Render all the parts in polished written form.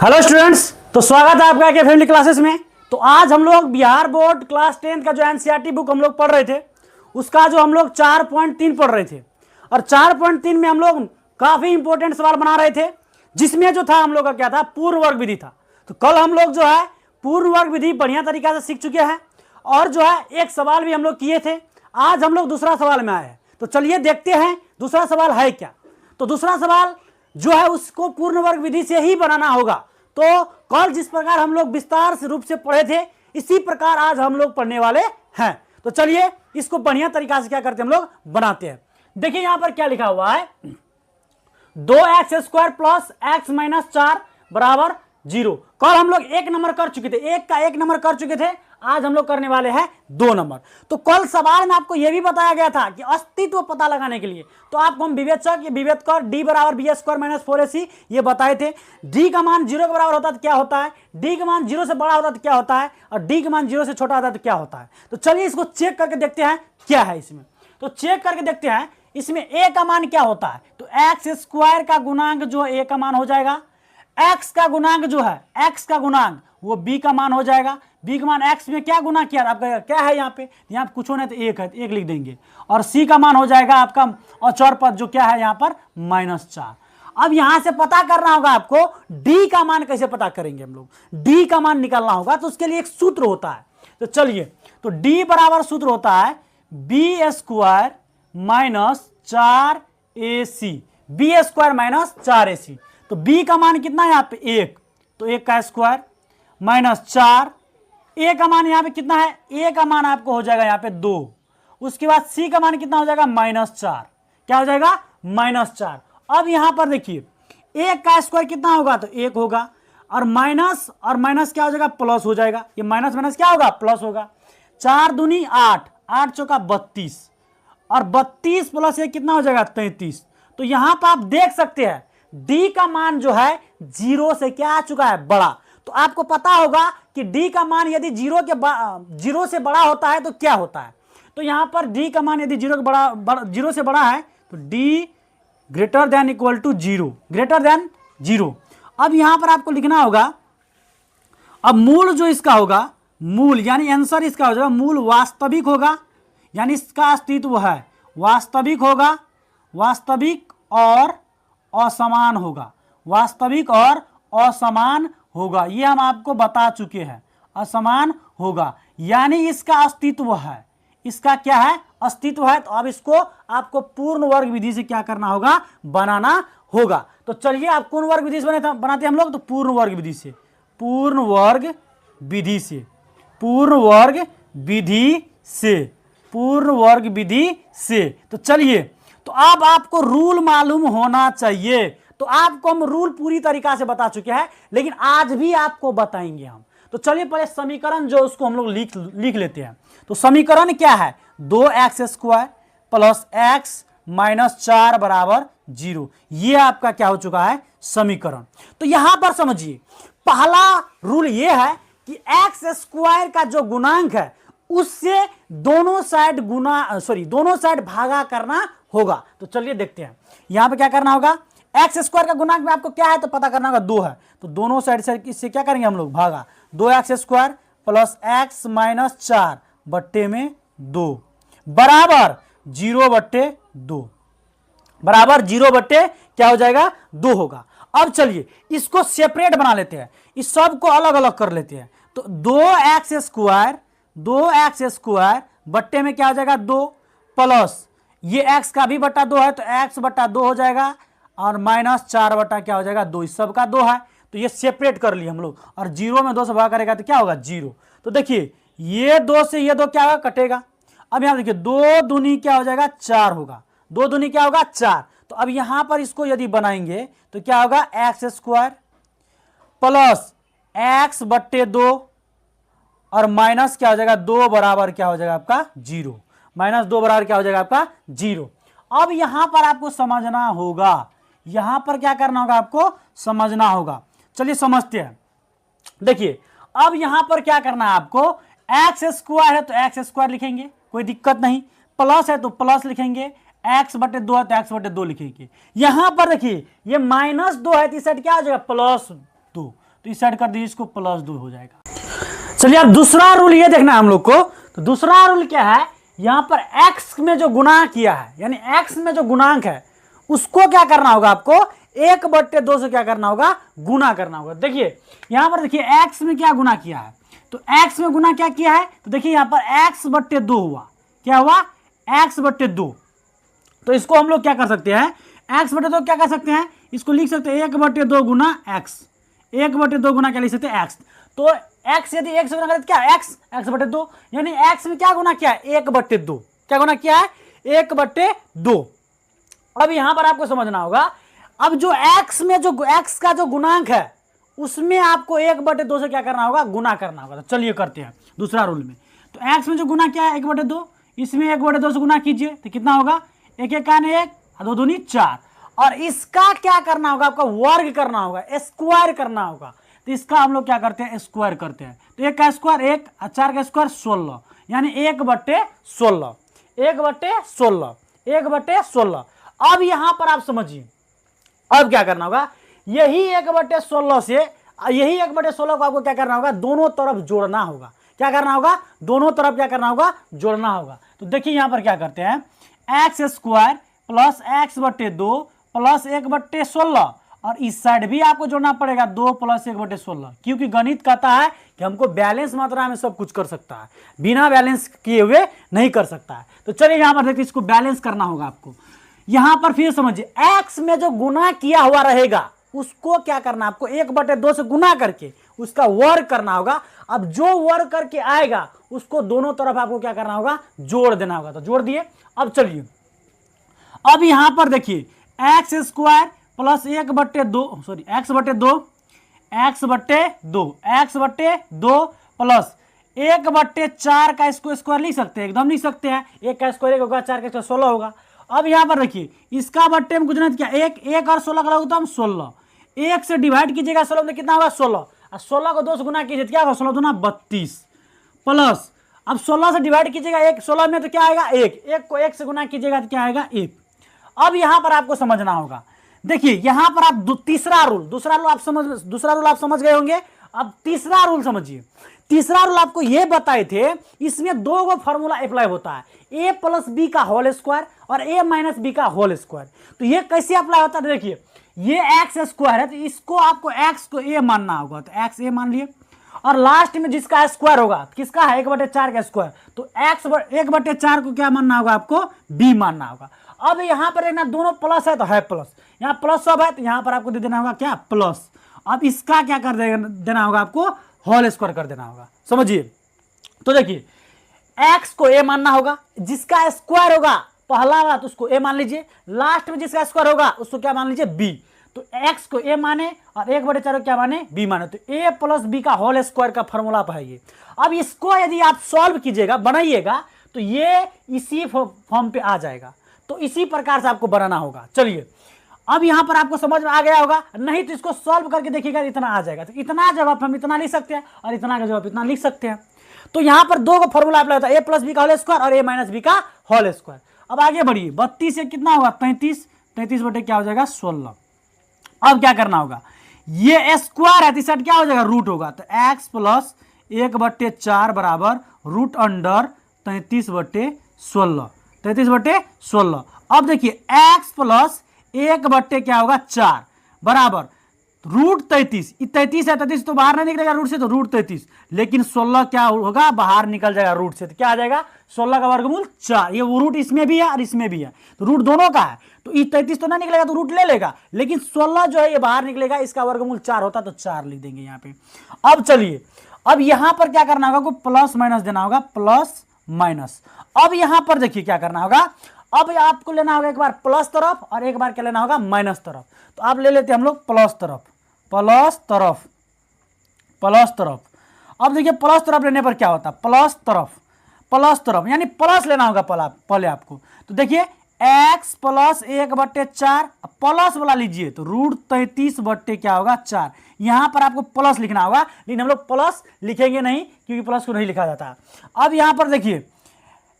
Hello students, तो स्वागत है आपका के फैमिली क्लासेस में। तो आज हम लोग बिहार बोर्ड क्लास 10 का जो एनसीईआरटी बुक हम लोग पढ़ रहे थे उसका जो हम लोग 4.3 पढ़ रहे थे और 4.3 में हम लोग काफी इंपॉर्टेंट सवाल बना रहे थे, जिसमें जो था हम लोग का क्या था, पूर्ण वर्ग विधि था। तो कल हम लोग जो है पूर्ण वर्ग विधि बढ़िया तरीका से सीख चुके हैं और जो है एक सवाल भी हम लोग किए थे। आज हम लोग दूसरा सवाल में आए हैं, तो चलिए देखते हैं दूसरा सवाल है क्या। तो दूसरा सवाल जो है उसको पूर्ण वर्ग विधि से ही बनाना होगा। तो कल जिस प्रकार हम लोग विस्तार से रूप से पढ़े थे इसी प्रकार आज हम लोग पढ़ने वाले हैं। तो चलिए इसको बढ़िया तरीका से क्या करते हैं, हम लोग बनाते हैं। देखिए यहां पर क्या लिखा हुआ है, 2x² प्लस x माइनस 4 बराबर 0। कल हम लोग एक नंबर कर चुके थे, एक का एक नंबर कर चुके थे, आज हम लोग करने वाले हैं 2 नंबर। तो कल सवाल में आपको यह भी बताया गया था कि अस्तित्व पता लगाने के लिए तो आपको हम विवेचक विवेक कर d बराबर b² माइनस 4ac ये बताए थे। d का मान 0 के बराबर होता है तो क्या होता है, d का मान 0 से बड़ा होता है तो क्या होता है, और d का मान 0 से छोटा होता है तो क्या होता है। तो चलिए इसको चेक करके देखते हैं क्या है इसमें। तो चेक करके देखते हैं इसमें a का मान क्या होता है। तो x² का गुणांक जो है a का मान हो जाएगा, x का गुणांक जो है x का गुणांक वो b का मान हो जाएगा। b का मान x में क्या गुना किया आपका क्या है, यहाँ पे कुछ होना है तो 1 है तो 1 लिख देंगे, और c का मान हो जाएगा आपका अचर पद जो क्या है यहाँ पर -4। अब यहां से पता करना होगा आपको d का मान कैसे पता करेंगे हम लोग, d का मान निकालना होगा तो उसके लिए एक सूत्र होता है। तो चलिए तो d बराबर सूत्र होता है b² minus 4ac, b² minus 4ac। तो b का मान कितना है यहाँ पे 1, तो 1 का स्क्वायर माइनस 4, a का मान यहाँ पे कितना है, a का मान आपको हो जाएगा यहाँ पे 2, उसके बाद c का मान कितना हो जाएगा -4, क्या हो जाएगा -4। अब यहाँ पर देखिए 1 का स्क्वायर कितना होगा तो 1 होगा, और माइनस क्या हो जाएगा प्लस हो जाएगा, ये माइनस माइनस क्या होगा प्लस होगा। 4 दूनी 8, 8 चौका 32, और 32 प्लस 1 कितना हो जाएगा 33। तो यहाँ पर आप देख सकते हैं d का मान जो है 0 से क्या आ चुका है बड़ा। तो आपको पता होगा कि d का मान यदि 0 से बड़ा होता है तो क्या होता है। तो यहां पर d का मान यदि 0 से बड़ा है तो d greater than equal to 0, greater than 0। अब यहां पर आपको लिखना होगा, अब मूल जो इसका होगा, मूल यानी आंसर इसका हो जाएगा मूल वास्तविक होगा, यानी इसका अस्तित्व है वास्तविक होगा, वास्तविक और असमान होगा, वास्तविक और असमान होगा, ये हम आपको बता चुके हैं, असमान होगा यानी इसका अस्तित्व है, इसका क्या है अस्तित्व है। तो अब इसको आपको पूर्ण वर्ग विधि से क्या करना होगा, बनाना होगा। तो चलिए आप पूर्ण वर्ग विधि से बनाते हैं हम लोग, तो पूर्ण वर्ग विधि से, पूर्ण वर्ग विधि से, पूर्ण वर्ग विधि से, पूर्ण वर्ग विधि से। तो चलिए तो अब आपको रूल मालूम होना चाहिए। तो आपको हम रूल पूरी तरीका से बता चुके हैं, लेकिन आज भी आपको बताएंगे हम। तो चलिए पहले समीकरण जो उसको हम लोग लिख लेते हैं। तो समीकरण क्या है, 2x² प्लस x माइनस 4 बराबर 0, ये आपका क्या हो चुका है समीकरण। तो यहां पर समझिए पहला रूल ये है कि x² का जो गुणांक है उससे दोनों साइड भागा करना होगा। तो चलिए देखते हैं यहां पे क्या करना होगा, x² का गुणांक में आपको क्या है तो पता करना होगा 2 है, तो दोनों साइड से इससे क्या करेंगे हम लोग भागा, 2x² प्लस x माइनस 4 बट्टे में 2 बराबर 0/2, बराबर 0/ क्या हो जाएगा 2 होगा। अब चलिए इसको सेपरेट बना लेते हैं, इस सब को अलग अलग कर लेते हैं। तो 2x² बट्टे में क्या हो जाएगा 2 प्लस ये x का भी बट्टा 2 है तो x/2 हो जाएगा, और माइनस 4 बटा क्या हो जाएगा 2, इस सब का 2 है तो ये सेपरेट कर लिए हम लोग, और 0 में 2 से भाग करेगा तो क्या होगा 0। तो देखिए ये 2 से ये 2 क्या होगा कटेगा। अब यहां देखिए 2 दूनी क्या हो जाएगा 4 होगा, 2 दूनी क्या होगा 4। तो अब यहां पर इसको यदि बनाएंगे तो क्या होगा x² प्लस x/2 और माइनस क्या हो जाएगा 2 बराबर क्या हो जाएगा आपका 0, -2 बराबर क्या हो जाएगा आपका 0। अब यहां पर आपको समझना होगा, यहां पर क्या करना होगा आपको समझना होगा। चलिए समझते हैं। देखिए अब यहां पर क्या करना है आपको, x² है तो x² लिखेंगे, कोई दिक्कत नहीं, प्लस है तो प्लस लिखेंगे, x/2 है तो x/2 लिखेंगे। यहां पर देखिए ये -2 है तो इस साइड क्या हो जाएगा +2, तो इस साइड कर दीजिए, इसको +2 हो जाएगा। चलिए अब दूसरा रूल ये देखना है हम लोग को। तो दूसरा रूल क्या है, यहां पर x में जो गुणा किया है, यानी x में जो गुणांक है उसको क्या करना होगा आपको, 1/2 से क्या करना होगा, गुना करना होगा। देखिए यहां पर देखिए x में क्या गुना किया है, तो x में गुना क्या किया है, तो देखिए यहां पर x/2 हुआ, क्या हुआ, x/2। तो इसको हम लोग क्या कर सकते हैं, x/2 क्या कर सकते हैं, इसको लिख सकते हैं 1/2 गुना x, 1/2 गुना क्या लिख सकते हैं, x। तो x यदि 1 से गुना करें तो क्या, x/2, यानी x में क्या गुना किया है, 1/2, क्या गुना किया है, 1/2। अब यहां पर आपको समझना होगा, अब जो x में जो x का जो गुणांक है उसमें आपको 1/2 से क्या करना होगा, गुना करना होगा। तो चलिए करते हैं दूसरा रूल में। तो x में जो गुना क्या है 1/2, इसमें 1/2 से गुना कीजिए तो कितना होगा, 1 1 1 2 2 4, और इसका क्या करना होगा, आपका वर्ग करना होगा, स्क्वायर करना होगा। तो इसका हम लोग क्या करते हैं, स्क्वायर करते हैं। तो 1 का स्क्वायर 1, 4 का स्क्वायर 16, यानी 1/16, 1/16, 1/16। अब यहां पर आप समझिए, अब क्या करना होगा, यही 1/16 से, यही 1/16 को आपको क्या करना होगा, दोनों तरफ जोड़ना होगा। क्या करना होगा, दोनों तरफ क्या करना होगा, जोड़ना होगा। तो देखिए यहां पर क्या करते हैं, x² + x/2 + 1/16, और इस साइड भी आपको जोड़ना पड़ेगा 2 + 1/16, क्योंकि गणित कहता है कि हमको बैलेंस मात्रा में सब कुछ कर सकता है, बिना बैलेंस किए हुए नहीं कर सकता है। तो चलिए यहां पर देखिए, इसको बैलेंस करना होगा आपको। यहां पर फिर समझिए, x में जो गुना किया हुआ रहेगा उसको क्या करना, आपको 1/2 से गुना करके उसका वर्ग करना होगा। अब जो वर्ग करके आएगा उसको दोनों तरफ आपको क्या करना होगा, जोड़ देना होगा। तो जोड़ दिए। अब चलिए, अब यहां पर देखिए x² + 1/2, सॉरी x/2 + 1/4 का इसको स्क्वायर लिख सकते हैं, एकदम लिख सकते हैं। 1 का स्क्वायर 1 होगा, 4 का स्क्वायर 16 होगा। अब यहां पर देखिए, इसका बट्टे में कुछ नहीं क्या, 1 और 16 का लगता है 16, 1 से डिवाइड कीजिएगा 16 में कितना होगा, 16, और 16 को 2 से गुना कीजिए, क्या होगा, 16 दूना 32, प्लस अब 16 से डिवाइड कीजिएगा 1 16 में तो क्या आएगा, 1 को 1 से गुना कीजिएगा तो क्या आएगा, 1। अब यहां पर आपको समझना होगा, देखिए यहां पर आप दूसरा रूल आप समझ गए होंगे। अब तीसरा रूल समझिए। तीसरा रूल आपको यह बताए थे, इसमें दो गो फॉर्मूला अप्लाई होता है, a + b का होल स्क्वायर और a - b का होल स्क्वायर। तो ये कैसे अप्लाई होता है, देखिए ये x² है, तो इसको आपको x को a मानना होगा, तो x a मान लिए, और लास्ट में जिसका स्क्वायर होगा, किसका है, 1/4 का स्क्वायर, तो x 1/4 को क्या मानना होगा, आपको b मानना होगा। अब यहां पर ना दोनों प्लस है तो है प्लस, यहाँ प्लस सब है तो यहां पर आपको दे देना होगा क्या, प्लस। अब इसका क्या कर देना होगा, आपको होल स्क्वायर कर देना होगा, समझिए। तो देखिए x को a मानना होगा, जिसका स्क्वायर होगा पहला वाला तो उसको a मान लीजिए, लास्ट में जिसका स्क्वायर होगा उसको क्या मान लीजिए, b। तो x को a माने और 1/4 को क्या माने, b माने, तो a + b का होल स्क्वायर का फॉर्मूला आप है ये। अब इसको यदि आप सॉल्व कीजिएगा, बनाइएगा, तो ये इसी फॉर्म पे आ जाएगा। तो इसी प्रकार से आपको बनाना होगा। चलिए अब यहां पर आपको समझ में आ गया होगा, नहीं तो इसको सॉल्व करके देखिएगा, इतना आ जाएगा। तो इतना जवाब हम इतना लिख सकते हैं और इतना का जवाब इतना लिख सकते हैं। तो यहां पर दो फॉर्मूला अप्लाई होता है, a + b का होल स्क्वायर और a - b का होल स्क्वायर। अब आगे बढ़िए, 32 से कितना होगा, 33, 33 बटे क्या हो जाएगा, 16। अब क्या करना होगा, ये स्क्वायर है, तो क्या हो जाएगा, रूट होगा, तो x + 1/4 बराबर √33/16, 33/16। अब देखिए x + 1 क्या होगा, 4 बराबर √33, 33 है, 33 तो बाहर नहीं निकलेगा रूट से, तो √33, लेकिन 16 क्या होगा, बाहर निकल जाएगा रूट से, तो क्या आ जाएगा, 16 का वर्गमूल 4। ये वो रूट इसमें भी है और इसमें भी है, तो रूट दोनों का है, तो 33 तो ना निकलेगा तो रूट ले लेगा, लेकिन 16 जो है ये बाहर निकलेगा, इसका वर्गमूल 4 होता तो 4 लिख देंगे यहाँ पे। अब चलिए, अब यहां पर क्या करना होगा, प्लस माइनस देना होगा, प्लस माइनस। अब यहां पर देखिए क्या करना होगा, अब आपको लेना होगा एक बार प्लस तरफ और एक बार क्या लेना होगा, माइनस तरफ। तो आप ले लेते हैं हम लोग प्लस तरफ, प्लस तरफ, प्लस तरफ। अब देखिए प्लस तरफ लेने पर क्या होता है, प्लस तरफ, प्लस तरफ, यानी प्लस लेना होगा पहले आपको। तो देखिए x + 1/4 प्लस वाला लीजिए, तो √33 बट्टे क्या होगा, 4। यहां पर आपको प्लस लिखना होगा, लेकिन हम लोग प्लस लिखेंगे नहीं, क्योंकि प्लस को नहीं लिखा जाता। अब यहां पर देखिए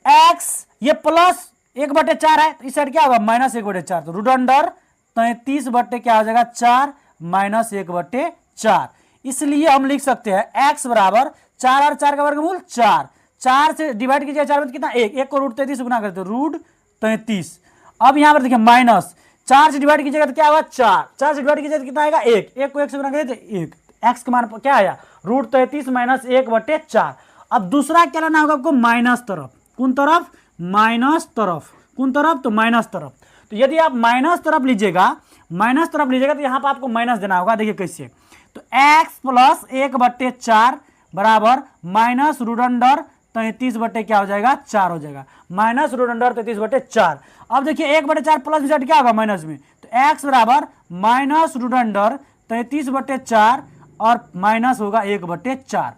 x, ये प्लस 1/4 है, तो इस साइड क्या होगा, -1/4, तो √33 बट्टे क्या हो जाएगा, 4 - 1/4। इसलिए हम लिख सकते हैं x बराबर 4 और 4 का वर्गमूल 4, 4 से डिवाइड कीजिए 4 में कितना 1, 1 को रूट 33 गुना करते रूट 33। अब यहाँ पर देखिए माइनस 4 से डिवाइड कीजिएगा तो क्या होगा 4, 4 से डिवाइड कीजिएगा तो कितना आएगा 1, 1 को 1 से गुना करिए तो 1, x का मान क्या आया रूट 33 माइनस 1/4। अब दूसरा क्या लेना होगा आपको माइनस तरफ, कौन तरफ माइनस तरफ, कौन तरफ तो माइनस तरफ। तो यदि आप माइनस तरफ लीजिएगा तो यहाँ पर आपको माइनस देना होगा। देखिए कैसे, तो x प्लस 1/4 बराबर माइनस रूट अंडर 33 क्या हो जाएगा 4 हो जाएगा, माइनस रूट अंडर 33/4। अब देखिए 1/4 प्लस रिजल्ट क्या होगा माइनस में, तो x बराबर माइनस रूट अंडर 33/4 और माइनस होगा 1/4।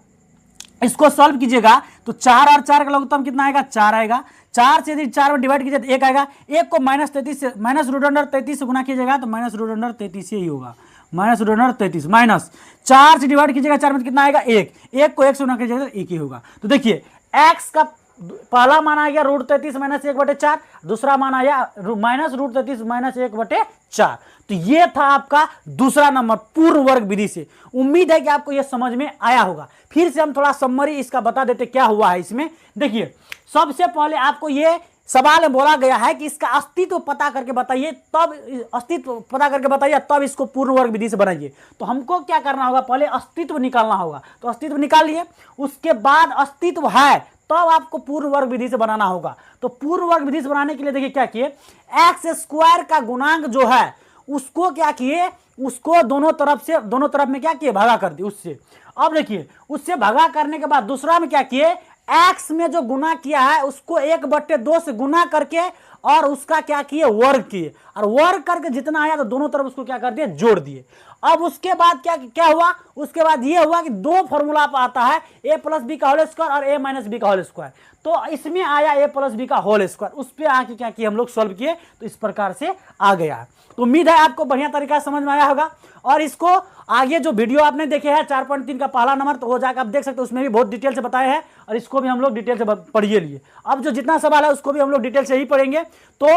इसको सॉल्व कीजिएगा तो 4 और 4 का लघुत्तम कितना आएगा 4 आएगा, 4 से यदि 4 में डिवाइड कीजिए तो 1 आएगा, 1 को -33 से माइनस रूट अंडर 33 से गुना कीजिएगा तो माइनस रूट अंडर 33 ही होगा, माइनस रूट अंडर 33 माइनस 4 से डिवाइड कीजिएगा 4 में कितना आएगा 1, 1 को 1 से गुना कीजिएगा तो 1 ही होगा। तो देखिए x का पहला मान आ गया रूट 33 माइनस 1/4, दूसरा मान आया माइनस रूट 33 माइनस 1/4। तो ये था आपका दूसरा नंबर पूर्ण वर्ग विधि से। उम्मीद है कि आपको यह समझ में आया होगा। फिर से हम थोड़ा समरी इसका बता देते क्या हुआ है इसमें। देखिए सबसे पहले आपको ये सवाल में बोला गया है कि इसका अस्तित्व पता करके बताइए, तब अस्तित्व पता करके बताइए तब इसको पूर्ण वर्ग विधि से बनाइए। तो हमको क्या करना होगा, पहले अस्तित्व निकालना होगा। तो अस्तित्व निकाल लिए, उसके बाद अस्तित्व है तब आपको पूर्ण वर्ग विधि से बनाना होगा। तो पूर्ण वर्ग विधि से बनाने के लिए देखिए क्या किए, एक्स स्क्वायर का गुणांक जो है उसको क्या किए, उसको दोनों तरफ में क्या किए भागा कर दिए उससे। अब देखिए उससे भागा करने के बाद दूसरा में क्या किए, एक्स में जो गुना किया है उसको 1/2 से गुना करके और उसका क्या किए वर्ग किए, और वर्ग करके जितना आया तो दोनों तरफ उसको क्या कर दिए जोड़ दिए। अब उसके बाद क्या हुआ, उसके बाद ये हुआ कि दो फॉर्मूला आता है a प्लस बी का होल स्क्वायर और a माइनस बी का होल स्क्वायर। तो इसमें आया a प्लस बी का होल स्क्वायर, उस पर आके क्या किए हम लोग सॉल्व किए, तो इस प्रकार से आ गया। तो उम्मीद है आपको बढ़िया तरीका से समझ में आया होगा। और इसको आगे जो वीडियो आपने देखे हैं 4.3 का पहला नंबर, तो वो जाकर आप देख सकते हो, उसमें भी बहुत डिटेल से बताए हैं और इसको भी हम लोग डिटेल से पढ़िए लिए। अब जो जितना सवाल है उसको भी हम लोग डिटेल से ही पढ़ेंगे। तो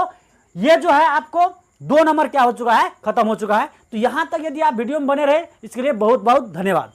ये जो है आपको 2 नंबर क्या हो चुका है, खत्म हो चुका है। तो यहां तक यदि आप वीडियो में बने रहे इसके लिए बहुत बहुत धन्यवाद।